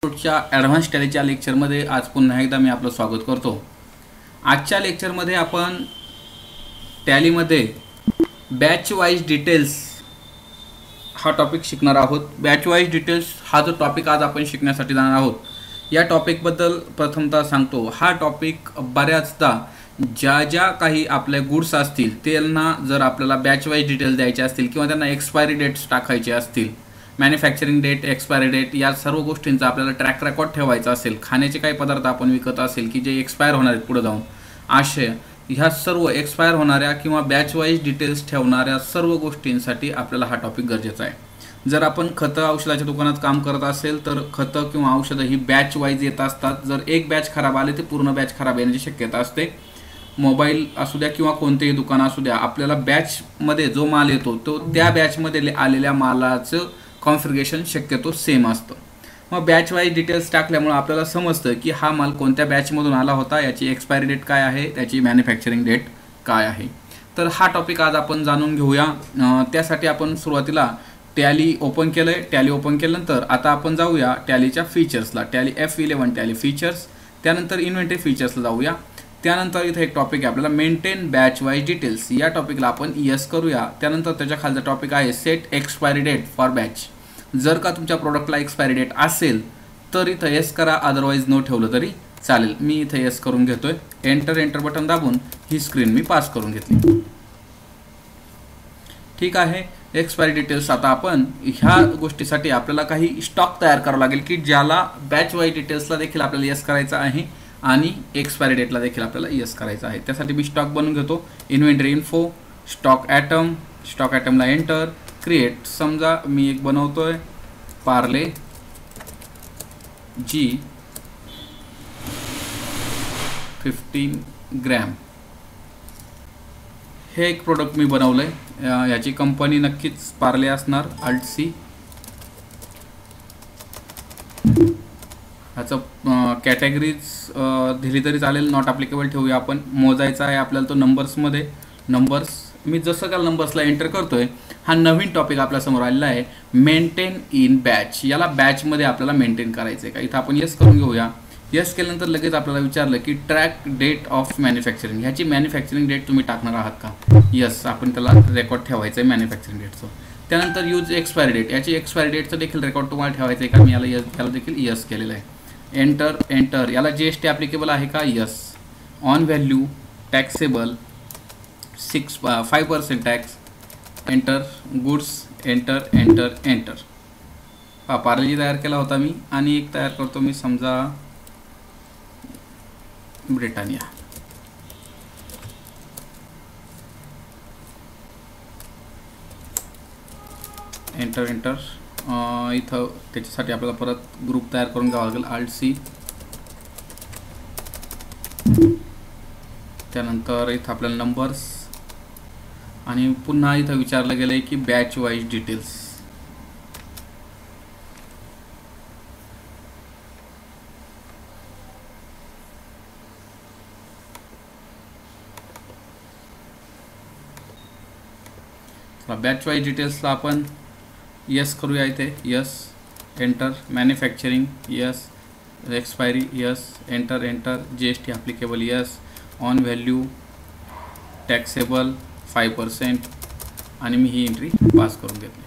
पुढच्या ॲडव्हान्स टॅलीच्या लेक्चरमध्ये आज पुन्हा एकदा मी आपलं स्वागत करतो। आजच्या लेक्चरमध्ये आपण टॅलीमध्ये बॅच वाईज डिटेल्स हा टॉपिक शिकणार आहोत। बॅच वाईज डिटेल्स हा जो टॉपिक आज आपण शिकण्यासाठी जाणार आहोत। या टॉपिकबद्दल प्रथमतः सांगतो, हा टॉपिक बऱ्याचदा ज्या काही आपले गुड्स असतील त्यांना जर आपल्याला बॅच वाईज डिटेल्स द्यायचे असतील किंवा त्यांना एक्सपायरी डेट्स टाकायचे असतील, मॅन्युफॅक्चरिंग डेट, एक्सपायरी डेट या सर्व गोष्टींचा आपल्याला ट्रॅक रेकॉर्ड ठेवायचा असेल, खाण्याचे काही पदार्थ आपण विकत असेल की जे एक्सपायर होणार आहेत पुढे जाऊन, असे ह्या सर्व एक्सपायर होणाऱ्या किंवा बॅच वाईज डिटेल्स ठेवणाऱ्या सर्व गोष्टींसाठी आपल्याला हा टॉपिक गरजेचा आहे। जर आपण खतं औषधाच्या दुकानात काम करत असेल तर खतं किंवा औषधं ही बॅच वाईज येत असतात। जर एक बॅच खराब आले तर पूर्ण बॅच खराब येण्याची शक्यता असते। मोबाईल असू द्या किंवा कोणतेही दुकान असू द्या, आपल्याला बॅचमध्ये जो माल येतो तो त्या बॅचमध्ये आलेल्या मालाचं कॉन्फिगरेशन शक्यतो सेम असतं। मग बॅच वाईज डिटेल्स टाकल्यामुळे आपल्याला समजतं की हा माल कोणत्या बॅचमधून आला होता, याची एक्सपायरी डेट काय आहे, त्याची मॅन्युफॅक्चरिंग डेट काय आहे। तर हा टॉपिक आज आपण जाणून घेऊया। त्यासाठी आपण सुरुवातीला टॅली ओपन केलं आहे। टॅली ओपन केल्यानंतर आता आपण जाऊया टॅलीच्या फीचर्सला, टॅली F11 टॅली फीचर्स, त्यानंतर इन्व्हेंटरी फीचर्सला जाऊया। त्यानंतर इथे एक टॉपिक आहे आपल्याला मेंटेन बॅच वाईज डिटेल्स, या टॉपिकला आपण यस करूया। त्यानंतर त्याच्या खालचा टॉपिक आहे set expiry date for batch. जर का तुमच्या प्रोडक्टला एक्सपायरी डेट असेल तर इथं यस करा, अदरवाईज नो ठेवलं तरी चालेल। मी इथे यस करून घेतोय। एंटर बटन दाबून ही स्क्रीन मी पास करून घेतली। ठीक आहे। एक्सपायरी डिटेल्स आता आपण ह्या गोष्टीसाठी आपल्याला काही स्टॉक तयार करावा लागेल की ज्याला बॅच वाईज डिटेल्सला देखील आपल्याला यस करायचं आहे आणि एक्सपायरी डेटला देखील आपल्याला यस करायचं आहे। त्यासाठी मी स्टॉक बनवून घेतो। Inventory info, stock item, stock ॲटमला एंटर, क्रिएट। समजा मी एक बनवतोय पार्ले जी 15 ग्रॅम, हे एक प्रोडक्ट मी बनवलंय। याची कंपनी नक्कीच पार्ले असणार, अल्ट सी। ह्याचं कॅटेगरीज दिली तरी चालेल, नॉट ॲप्लिकेबल ठेवूया आपण। मोजायचा आहे आपल्याला तो नंबर्समध्ये, नंबर्स। मी जसं का नंबर्सला एंटर करतोय, हा नवीन टॉपिक आपल्यासमोर आलेला आहे मेंटेन इन बॅच। याला बॅचमध्ये आपल्याला मेंटेन करायचं आहे का, इथं आपण यस करून घेऊया। यस केल्यानंतर लगेच आपल्याला विचारलं की ट्रॅक डेट ऑफ मॅन्युफॅक्चरिंग, ह्याची मॅन्युफॅक्चरिंग डेट तुम्ही टाकणार आहात का, यस, आपण त्याला रेकॉर्ड ठेवायचं आहे मॅन्युफॅक्चरिंग डेटचं। त्यानंतर यूज एक्सपायरी डेट, याची एक्सपायरी डेटचं देखील रेकॉर्ड तुम्हाला ठेवायचं आहे का, मी याला देखील यस केलेलं आहे। एंटर, याला GST ॲप्लिकेबल आहे का, yes. On value taxable 5% tax, enter. Goods, enter. Parle-G तयार केला होता मी, आणि एक तयार करतो मी, समजा ब्रिटानिया। एंटर इथं त्याच्यासाठी आपल्याला परत ग्रुप तयार करून घ्यावा लागेल, अल्ट सी। त्यानंतर इथं आपल्याला नंबर्स, आणि पुन्हा इथं विचारलं गेलं आहे की batch wise details. Batch wise डिटेल्सला आपण यस करूया, इथे yes. Enter, manufacturing yes, expiry yes, enter. GST applicable yes, on value taxable 5%, आणि मी ही एंट्री पास करून घेतली।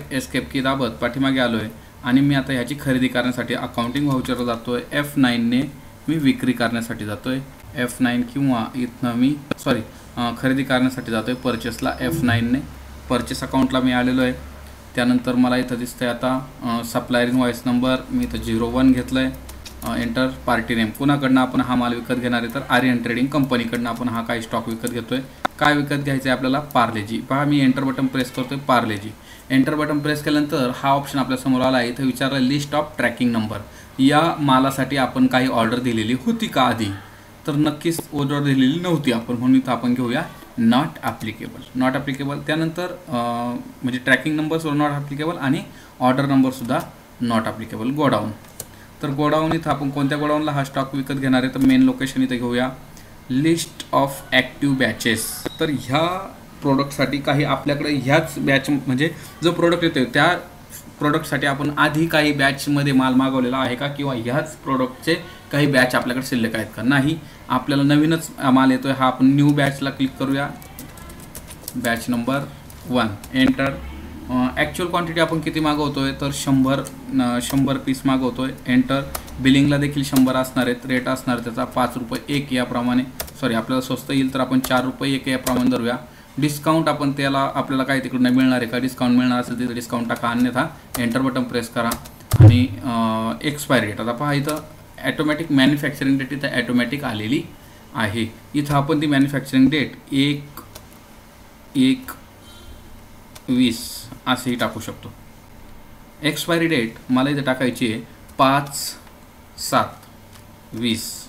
एस्केप की दाबत पाठीमागे आलो आहे, आणि मी आता ह्याची खरेदी करण्यासाठी अकाउंटिंग व्हाउचरला जातो आहे। F9ने मी विक्री करण्यासाठी जातो आहे, F9, किंवा इथनं मी खरेदी करण्यासाठी जातो आहे परचेसला, F9ने। परचेस अकाउंटला मी आलेलो आहे। त्यानंतर मला इथं दिसतं आहे आता सप्लायर इनवॉइस नंबर, मी इथं 01 घेतलं आहे। एंटर, पार्टी नेम, कुणाकडनं आपण हा माल विकत घेणार आहे, तर आर्यन ट्रेडिंग कंपनीकडनं आपण हा काही स्टॉक विकत घेतोय। काय विकत घ्यायचं आहे आपल्याला, पार्लेजी। पहा, मी एंटर बटन प्रेस करतोय, पार्लेजी। एंटर बटन प्रेस केल्यानंतर हा ऑप्शन आपल्यासमोर आला आहे। इथं विचारलं लिस्ट ऑफ ट्रॅकिंग नंबर, या मालासाठी आपण काही ऑर्डर दिलेली होती का आधी, तर नक्कीच ऑर्डर दिलेली नव्हती आपण, म्हणून इथं आपण घेऊया नॉट ॲप्लिकेबल। त्यानंतर म्हणजे ट्रॅकिंग नंबरसुद्धा नॉट ॲप्लिकेबल आणि ऑर्डर नंबरसुद्धा नॉट ॲप्लिकेबल। गोडाऊन, तर गोडाऊन इथं आपण कोणत्या गोडाऊनला हा स्टॉक विकत घेणार आहे, तर मेन लोकेशन इथं घेऊया। लिस्ट ऑफ ॲक्टिव्ह बॅचेस, तर ह्या प्रोडक्टसाठी काही आपल्याकडे ह्याच बॅच म्हणजे जो प्रोडक्ट येतो त्या प्रोडक्टसाठी आपण आधी काही बॅचमध्ये माल मागवलेला आहे का, किंवा ह्याच प्रोडक्टचे काही बॅच आपल्याकडे शिल्लक आहेत का. नाही, आपल्याला नवीनच माल येतो आहे. हा आपण न्यू बॅचला क्लिक करूया. Batch number 1 enter. Actual quantity आपण किती मागवतो आहे तर 100 पीस मागवतो आहे. एंटर. बिलिंगला देखील 100 असणार आहेत. रेट असणार त्याचा 5 रुपये 1 याप्रमाणे. सॉरी, आपल्याला स्वस्त येईल तर आपण 4 रुपये 1 याप्रमाणे धरूया. डिस्काउंट आपण त्याला आपल्याला काय तिकडून मिळणार आहे का, डिस्काउंट मिळणार असेल तिथे डिस्काउंट टाका, अन्यथा एंटर बटन प्रेस करा. आणि एक्सपायरी डेट आता पहा, इथं ॲटोमॅटिक मॅन्युफॅक्चरिंग डेट इथं ॲटोमॅटिक आलेली आहे. इथं आपण ती मॅन्युफॅक्चरिंग डेट 1/1/20 असेही टाकू शकतो. एक्सपायरी डेट मला इथं टाकायची आहे 5/7/20.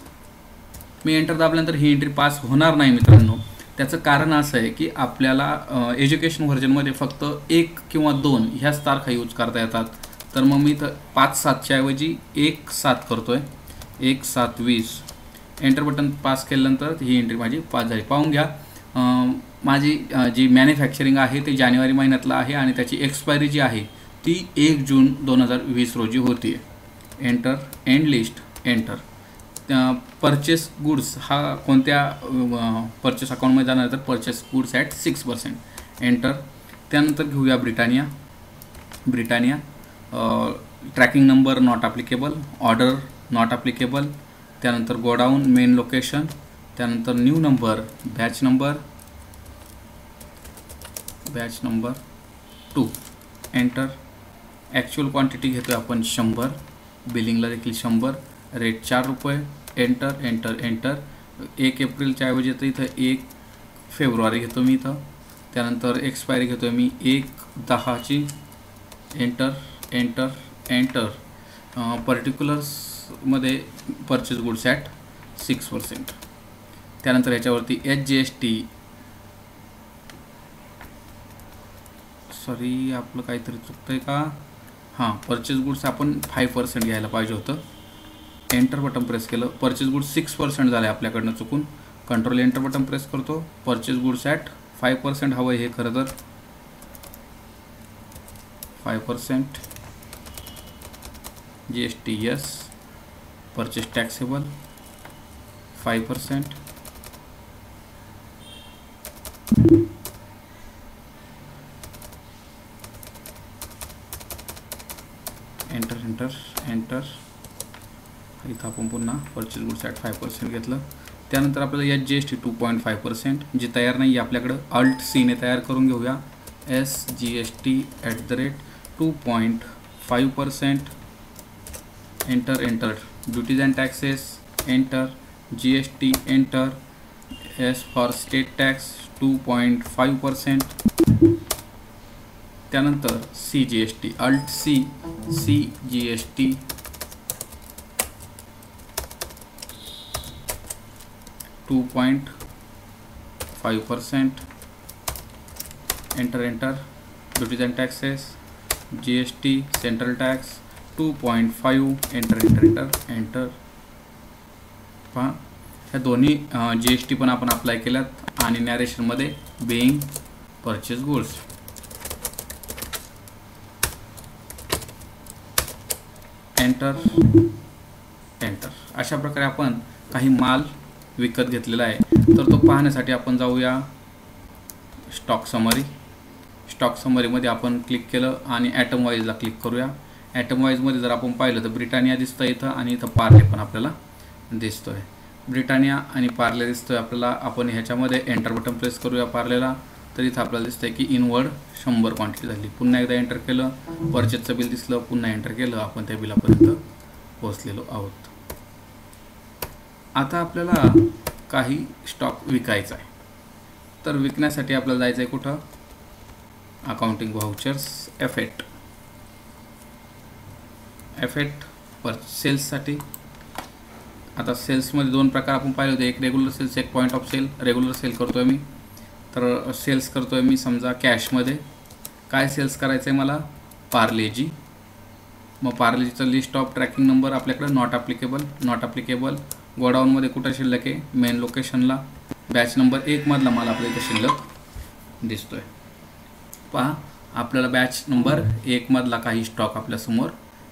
मी एंटर दाबल्यानंतर ही एंट्री पास होणार नाही मित्रांनो. त्याचं कारण असं आहे की आपल्याला एज्युकेशन व्हर्जनमध्ये फक्त 1 किंवा 2 ह्याच तारखा यूज करता येतात. तर मग मी इथं 5/7च्या ऐवजी 1/7 करतो आहे. 1/7/20. एंटर बटन पास केल्यानंतर ही एंट्री माझी पास झाली. पाहून घ्या, माझी जी मॅन्युफॅक्चरिंग आहे ते जानेवारी महिन्यातलं आहे आणि त्याची एक्सपायरी जी आहे ती 1 जून 2020 रोजी होती आहे. Enter. End list. Enter. Purchase goods हा कोणत्या परचेस अकाउंटमध्ये जाणार तर परचेस गुड्स ॲट 6%. एंटर. त्यानंतर घेऊया Britannia. Tracking number not applicable. Order not applicable. त्यानंतर गोडाऊन मेन लोकेशन. त्यानंतर new number. Batch number 2. Enter. Actual quantity घेतो आहे आपण 100. बिलिंगला देखील 100. रेट 4 रुपये. एंटर. एंटर. एंटर. 1 एप्रिलच्या ऐवजी तर इथं 1 फेब्रुवारी घेतो मी इथं. त्यानंतर एक्सपायरी घेतो आहे मी 1/10ची. एंटर. एंटर. एंटर. पर्टिक्युलर्समध्ये परचेस गुड्स ॲट 6%. त्यानंतर याच्यावरती HGST, सॉरी आपलं काहीतरी चुकतं आहे का, हां परचेस गुड्स आपण 5% घ्यायला पाहिजे होतं. एंटर बटन प्रेस केलं. परचेस गुड्स 6% झाले आपल्याकडनं चुकून. कंट्रोल एंटर बटन प्रेस करतो. परचेस गुड्स ॲट 5% हवं आहे हे खरं तर. 5%. GST yes. Purchase taxable 5%. Enter. Enter. Enter. इथं आपण पुन्हा परचेस गुड्स ॲट 5% घेतलं. त्यानंतर आपल्याला HGST 2.5% जी तयार नाही आहे आपल्याकडं, Alt+C ने तयार करून घेऊया. SGST @2.5%. Enter. Enter. Duties and taxes. Enter. GST. Enter. S for state tax 2.5%. त्यानंतर CGST Alt+C CGST 2.5%. Enter. Enter. Duties and taxes. GST central tax 2.5. Enter. Enter. Enter. Enter. पहा, ह्या दोन्ही GST पण आपण अप्लाय केल्यात आणि नॅरेशनमध्ये being purchase goods. Enter. Enter. अशा प्रकारे आपण काही माल विकत घेतलेला आहे. तर तो पाहण्यासाठी आपण जाऊया स्टॉक समरी. स्टॉक समरीमध्ये आपण क्लिक केलं आणि ॲटम वाईजला क्लिक करूया. ॲटम वाईजमध्ये जर आपण पाहिलं तर ब्रिटानिया दिसतं इथं आणि इथं पार्ले पण आपल्याला दिसतो आहे. ब्रिटानिया आणि पार्ले दिसतो आहे आपल्याला. आपण ह्याच्यामध्ये एंटर बटन प्रेस करूया पार्लेला. तर इथं आपल्याला दिसतं आहे की इनवर्ड 100 क्वांटिटी झाली. पुन्हा एकदा एंटर केलं, परचेसचं बिल दिसलं. पुन्हा एंटर केलं, आपण त्या बिलापर्यंत पोहोचलेलो आहोत. आता आपल्याला काही स्टॉक विकायचा आहे. तर विकण्यासाठी आपल्याला जायचं आहे कुठं, अकाउंटिंग व्हाउचर्स F8 पर सेल्ससाठी. आता सेल्समध्ये 2 प्रकार आपण पाहिले होते, एक रेग्युलर सेल्स, एक point of sale. Regular sale करतो आहे मी, तर सेल्स करतो आहे मी समजा कॅशमध्ये. काय सेल्स करायचं आहे मला, पार्लेजी. मग पार्लेजीचं लिस्ट ऑफ ट्रॅकिंग नंबर आपल्याकडे नॉट ॲप्लिकेबल. गोडाऊनमध्ये कुठं शिल्लक आहे, मेन लोकेशनला. बॅच नंबर 1 मधला माल आपल्या इथं शिल्लक दिसतो आहे. पहा, आपल्याला बॅच नंबर 1 मधला काही स्टॉक आपल्यासमोर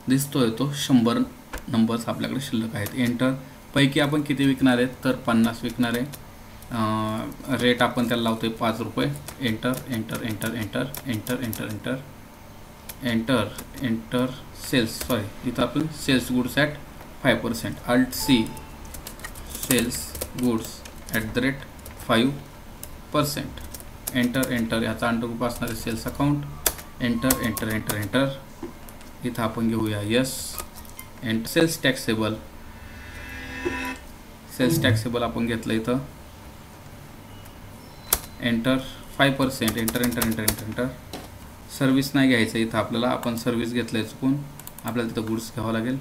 दिसतोय, तो 100 नंबर्स आपल्याकडे शिल्लक आहेत. एंटर. पैकी आपण किती विकणार आहेत, तर 50 विकणार आहे. रेट आपण त्याला लावतोय 5 रुपये. Enter enter enter enter enter enter enter enter enter sales, sorry इथं आपण sales goods at 5%. Alt C sales goods @5%. Enter enter. ह्याचा अंडरग्रुप असणारे sales account. Enter enter enter enter. इथं आपण घेऊया yes. Enter. Sales taxable. Sales taxable आपण घेतलं इथं. Enter 5%. Enter enter enter enter enter. Service नाही घ्यायचं इथं आपल्याला, आपण सर्विस घेतलं आहे चुकून, आपल्याला तिथं गुड्स घ्यावं लागेल.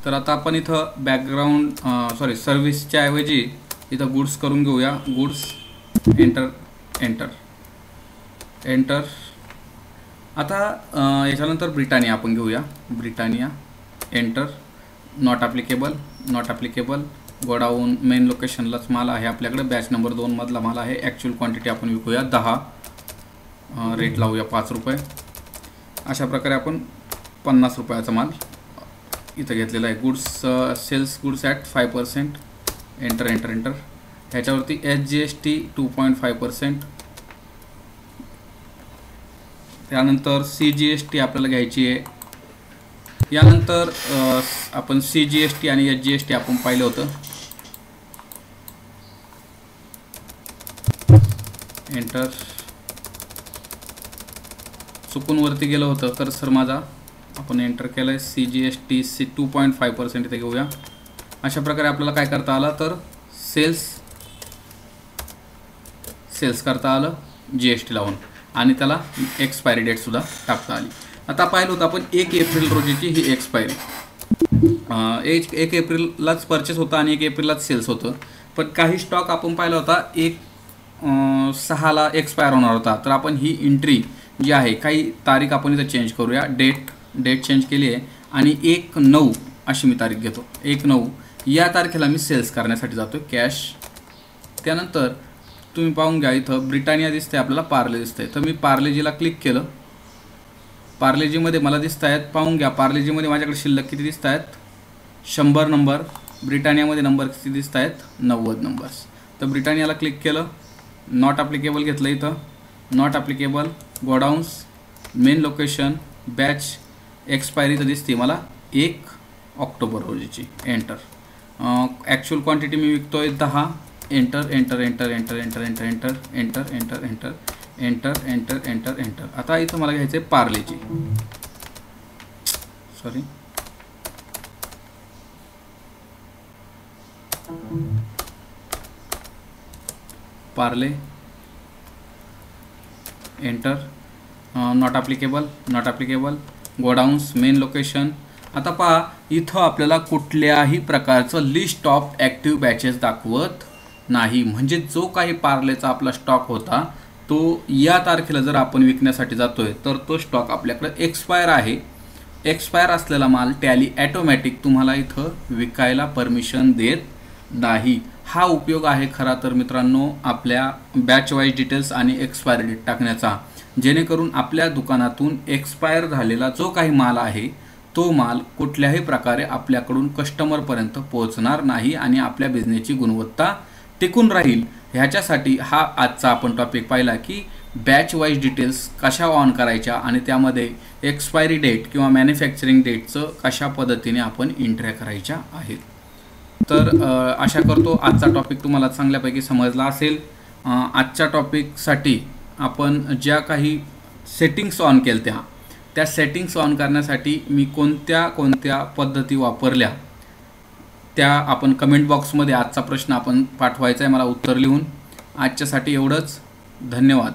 तर आता आपण इथं बॅकग्राऊंड सॉरी सर्विसच्या ऐवजी इथं गुड्स करून घेऊया. गुड्स. Enter enter enter. आता याच्यानंतर ब्रिटानिया आपण घेऊया. Britannia. Enter. Not applicable. Not applicable. Godown main लोकेशनलाच माल आहे आपल्याकडे. बॅच नंबर 2 मधला माल आहे. ॲक्च्युअल क्वांटिटी आपण विकूया 10. रेट लावूया 5 रुपये. अशा प्रकारे आपण 50 रुपयाचा माल इथं घेतलेला आहे. Goods sales goods at 5%. Enter enter enter. ह्याच्यावरती SGST 2.5%. त्यानंतर CGST आपल्याला घ्यायची आहे. यानंतर आपण CGST आणि SGST आपण पाहिलं होतं. एंटर. चुकून वरती गेलं होतं तर सर माझा, आपण एंटर केलं आहे. CGST 2.5% इथे घेऊया. अशा प्रकारे आपल्याला काय करता आलं, तर सेल्स करता आलं GST लावून, आणि त्याला एक्सपायरी डेटसुद्धा टाकता आली. आता पाहिलं होतं आपण 1 एप्रिल रोजीची ही एक्सपायरी. 1 एप्रिललाच परचेस होता आणि 1 एप्रिललाच सेल्स होतं. पण काही स्टॉक आपण पाहिला होता 1/6ला एक्सपायर होणार होता. तर आपण ही एंट्री जी आहे, काही तारीख आपण इथं चेंज करूया. डेट चेंज केली आहे आणि 1/9 अशी मी तारीख घेतो. 1/9 या तारखेला मी सेल्स करण्यासाठी जातो कॅश. त्यानंतर तुम्ही पाहून घ्या, इथं ब्रिटानिया दिसते आपल्याला, पार्ले दिसते. तर मी पार्लेजीला क्लिक केलं. पार्लेजीमध्ये मला दिसत आहेत, पाहून घ्या, पार्लेजीमध्ये माझ्याकडे शिल्लक किती दिसत आहेत, 100 नंबर. ब्रिटानियामध्ये नंबर किती दिसत आहेत, 90 नंबर्स. तर ब्रिटानियाला क्लिक केलं. नॉट ॲप्लिकेबल घेतलं इथं. Not applicable. Godowns main location batch expiry तर दिसते मला 1 ऑक्टोबर रोजीची. एंटर. ॲक्च्युअल क्वांटिटी मी विकतोय 10. Enter enter enter enter enter enter enter enter enter enter enter enter enter enter. आता इथं मला घ्यायचं आहे पार्लेची, sorry Parle. Enter. Not applicable. Not applicable. Godowns main location. आता पहा, इथं आपल्याला कुठल्याही प्रकारचं लिस्ट ऑफ ॲक्टिव्ह बॅचेस दाखवत नाही. म्हणजे जो काही पार्लेचा आपला स्टॉक होता तो या तारखेला जर आपण विकण्यासाठी जातोय तर तो स्टॉक आपल्याकडे एक्सपायर आहे. एक्सपायर असलेला माल टॅली ॲटोमॅटिक तुम्हाला इथं विकायला परमिशन देत नाही. हा उपयोग आहे खरा तर मित्रांनो आपल्या बॅच वाईज डिटेल्स आणि एक्सपायरी डेट टाकण्याचा, जेणेकरून आपल्या दुकानातून एक्सपायर झालेला जो काही माल आहे तो माल कुठल्याही प्रकारे आपल्याकडून कस्टमरपर्यंत पोहोचणार नाही आणि आपल्या बिझनेसची गुणवत्ता टिकून राहील. ह्याच्यासाठी हा आजचा आपण टॉपिक पाहिला की बॅच वाईज डिटेल्स कशा ऑन करायच्या आणि त्यामध्ये एक्सपायरी डेट किंवा मॅन्युफॅक्चरिंग डेटचं कशा पद्धतीने आपण एंट्र्या करायच्या आहेत. तर आशा करतो आजचा टॉपिक तुम्हाला चांगल्यापैकी समजला असेल. आजच्या टॉपिकसाठी आपण ज्या काही सेटिंग्स ऑन केल्या त्या सेटिंग्स ऑन करण्यासाठी मी कोणत्या पद्धती वापरल्या त्या आपण कमेंट बॉक्समध्ये आजचा प्रश्न आपण पाठवायचा आहे मला उत्तर लिहून. आजच्यासाठी एवढंच. धन्यवाद.